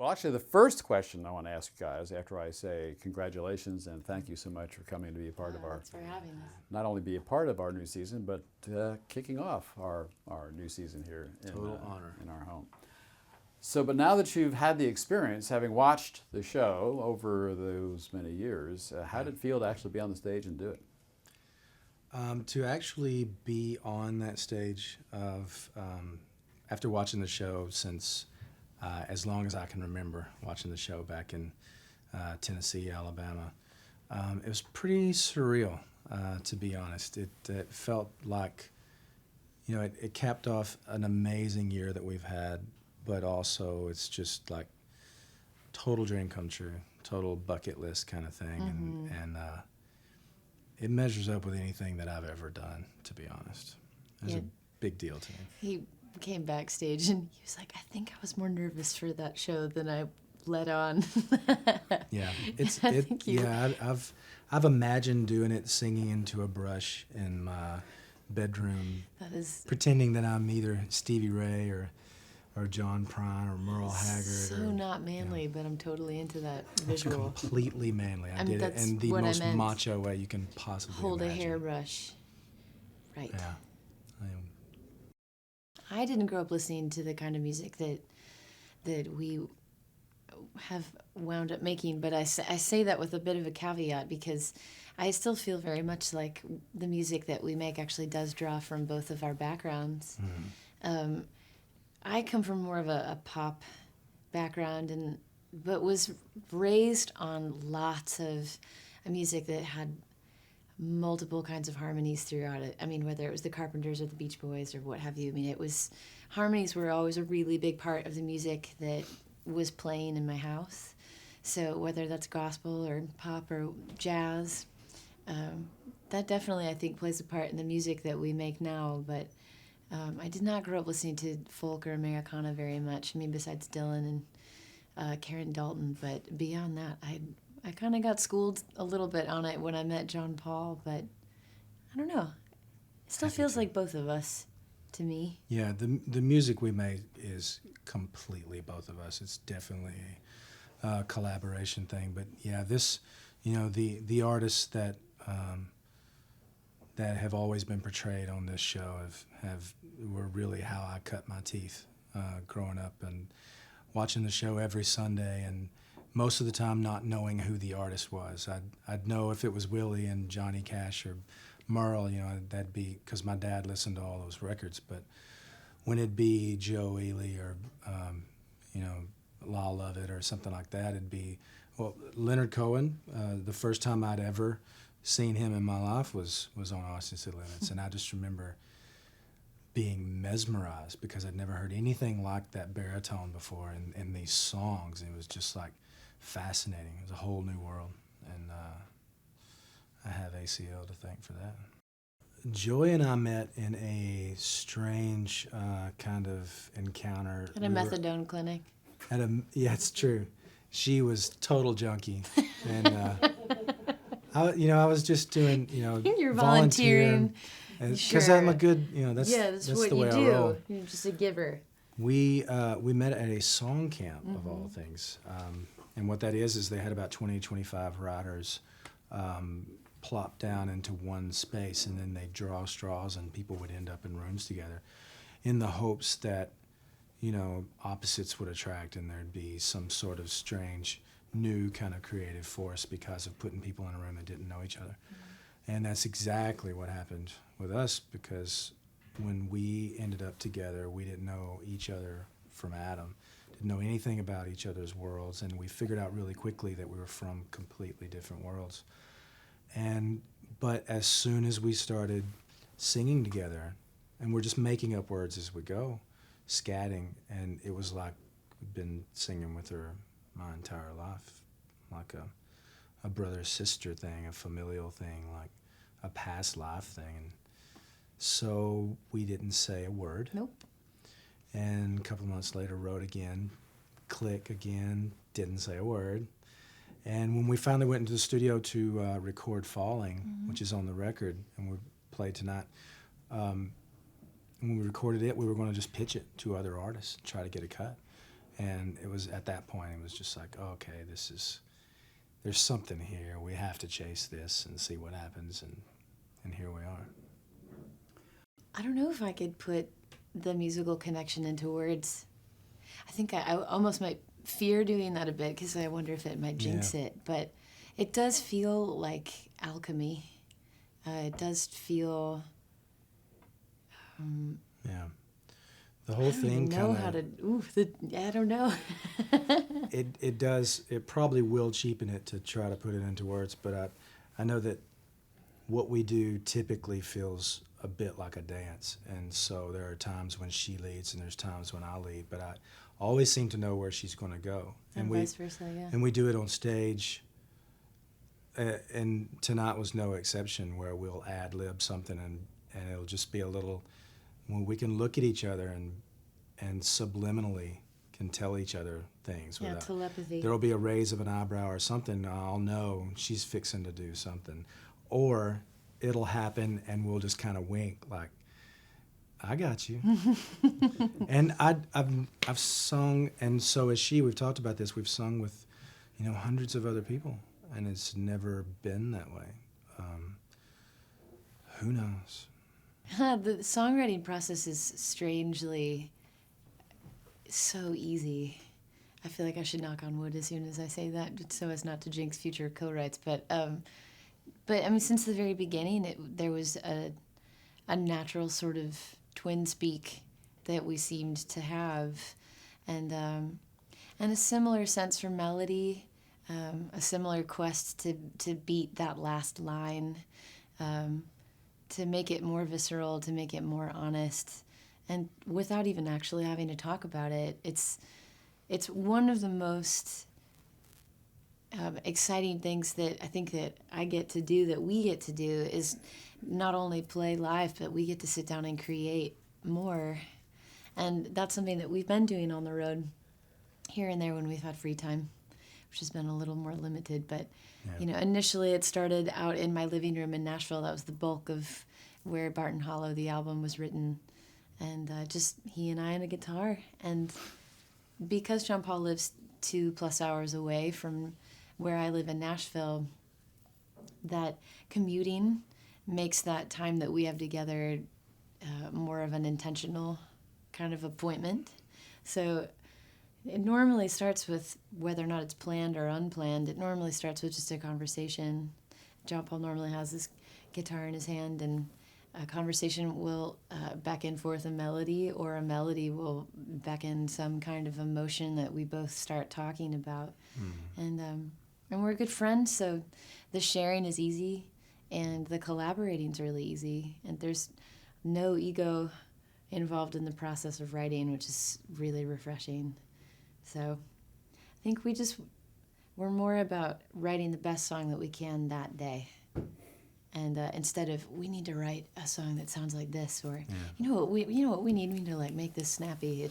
Well, actually, the first question I want to ask you guys after I say congratulations and thank you so much for coming to be a part of our, Thanks for having us. not only be a part of our new season, but kicking off our new season here Total honor. in our home. So, but now that you've had the experience, having watched the show over those many years, how did it feel to actually be on the stage and do it? To actually be on that stage after watching the show since as long as I can remember, watching the show back in Tennessee, Alabama, it was pretty surreal, to be honest. It felt like, it capped off an amazing year that we've had, but also it's just like total dream come true, total bucket list kind of thing, and it measures up with anything that I've ever done, to be honest. It was a big deal to me. He came backstage and he was like, I think I was more nervous for that show than I let on. Yeah, I've imagined doing it singing into a brush in my bedroom, pretending that I'm either Stevie Ray or John Prine or Merle Haggard. So not manly, but I'm totally into that visual. It's completely manly. I did it in the most macho way you can possibly hold imagine. A hairbrush. Right. Yeah. I didn't grow up listening to the kind of music that we have wound up making, but I say that with a bit of a caveat because I still feel very much like the music that we make actually does draw from both of our backgrounds. Mm-hmm. I come from more of a pop background, but was raised on lots of music that had multiple kinds of harmonies throughout it. I mean, whether it was the Carpenters or the Beach Boys or what have you. I mean, harmonies were always a really big part of the music that was playing in my house. So whether that's gospel or pop or jazz, that definitely, I think, plays a part in the music that we make now. But I did not grow up listening to folk or Americana very much. I mean, besides Dylan and Karen Dalton. But beyond that, I kind of got schooled a little bit on it when I met John Paul, but I don't know. It still feels like both of us to me. Yeah, the music we make is completely both of us. It's definitely a collaboration thing. But yeah, this, the artists that have always been portrayed on this show were really how I cut my teeth growing up and watching the show every Sunday and most of the time not knowing who the artist was. I'd know if it was Willie and Johnny Cash or Merle, that'd be because my dad listened to all those records. But when it'd be Joe Ely or, Lyle Lovett or something like that, it'd be, Leonard Cohen. The first time I'd ever seen him in my life was on Austin City Limits. And I just remember being mesmerized because I'd never heard anything like that baritone before in these songs. And it was just like fascinating. It was a whole new world. And I have ACL to thank for that. Joy and I met in a strange kind of encounter. At a methadone clinic. Yeah, it's true. She was total junkie. And I was just doing, You're volunteering. Because I'm a good, that's what the way you I do. roll. You're just a giver. We met at a song camp, of all things. And what that is they had about 20, 25 riders plopped down into one space, and then they'd draw straws, and people would end up in rooms together in the hopes that, opposites would attract, and there'd be some sort of strange, new kind of creative force because of putting people in a room that didn't know each other. Mm-hmm. And that's exactly what happened with us, because when we ended up together, we didn't know each other from Adam. Didn't know anything about each other's worlds, and we figured out really quickly that we were from completely different worlds. But as soon as we started singing together, and we're just making up words as we go, scatting, and it was like we've been singing with her my entire life, like a brother-sister thing, a familial thing, like a past life thing. And so we didn't say a word. Nope. And a couple of months later, wrote again, click again, didn't say a word. And when we finally went into the studio to record Falling, which is on the record, and we played tonight, when we recorded it, we were going to just pitch it to other artists, try to get a cut. And it was at that point, it was just like, oh, okay, there's something here. We have to chase this and see what happens, and here we are. I don't know if I could put the musical connection into words. I think I almost might fear doing that a bit because I wonder if it might jinx it. But it does feel like alchemy. It does feel. Yeah. The whole thing kind of. Know how to. I don't know. It does. It probably will cheapen it to try to put it into words, but I know that what we do typically feels a bit like a dance, and so there are times when she leads and there's times when I lead, but I always seem to know where she's going to go, and vice versa. Yeah. And we do it on stage, and tonight was no exception, where we'll ad lib something and it'll just be a little. When we can look at each other and subliminally can tell each other things. Yeah, telepathy. There'll be a raise of an eyebrow or something. I'll know she's fixing to do something, or it'll happen and we'll just kind of wink like, "I got you." And I've sung, and so has she. We've talked about this. We've sung with, hundreds of other people, and it's never been that way. Who knows? The songwriting process is strangely so easy. I feel like I should knock on wood as soon as I say that, so as not to jinx future co-writes. But I mean, since the very beginning, there was a natural sort of twin speak that we seemed to have, and a similar sense for melody, a similar quest to beat that last line. To make it more visceral, to make it more honest, and without even actually having to talk about it. It's one of the most exciting things that I think that I get to do, that we get to do, is not only play live, but we get to sit down and create more. And that's something that we've been doing on the road here and there when we've had free time, which has been a little more limited, but initially it started out in my living room in Nashville. That was the bulk of where Barton Hollow, the album, was written, and just he and I and a guitar. And because John Paul lives 2+ hours away from where I live in Nashville, that commuting makes that time that we have together more of an intentional kind of appointment. So it normally starts with, whether or not it's planned or unplanned, it normally starts with just a conversation. John Paul normally has his guitar in his hand, and a conversation will back and forth a melody, or a melody will beckon some kind of emotion that we both start talking about. And we're good friends, so the sharing is easy, and the collaborating's really easy, and there's no ego involved in the process of writing, which is really refreshing. So I think we're more about writing the best song that we can that day. And instead of, we need to write a song that sounds like this, or you know what we need to like make this snappy.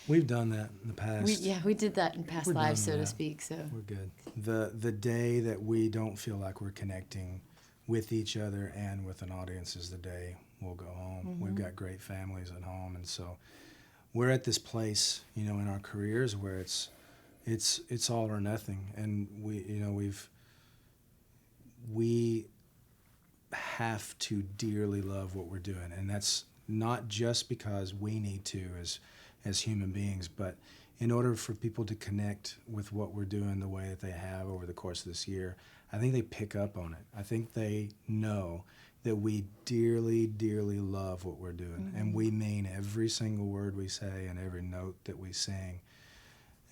We've done that in the past. We did that in past lives, so to speak. So we're good. The day that we don't feel like we're connecting with each other and with an audience is the day we'll go home. Mm-hmm. We've got great families at home, and so we're at this place, in our careers where it's all or nothing, and we have to dearly love what we're doing, and that's not just because we need to as human beings, but in order for people to connect with what we're doing the way that they have over the course of this year, I think they pick up on it. I think they know that we dearly, dearly love what we're doing, mm-hmm. and we mean every single word we say and every note that we sing,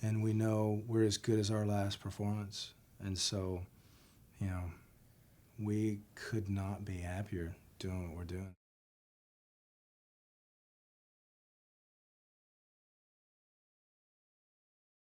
and we know we're as good as our last performance, and so, we could not be happier doing what we're doing.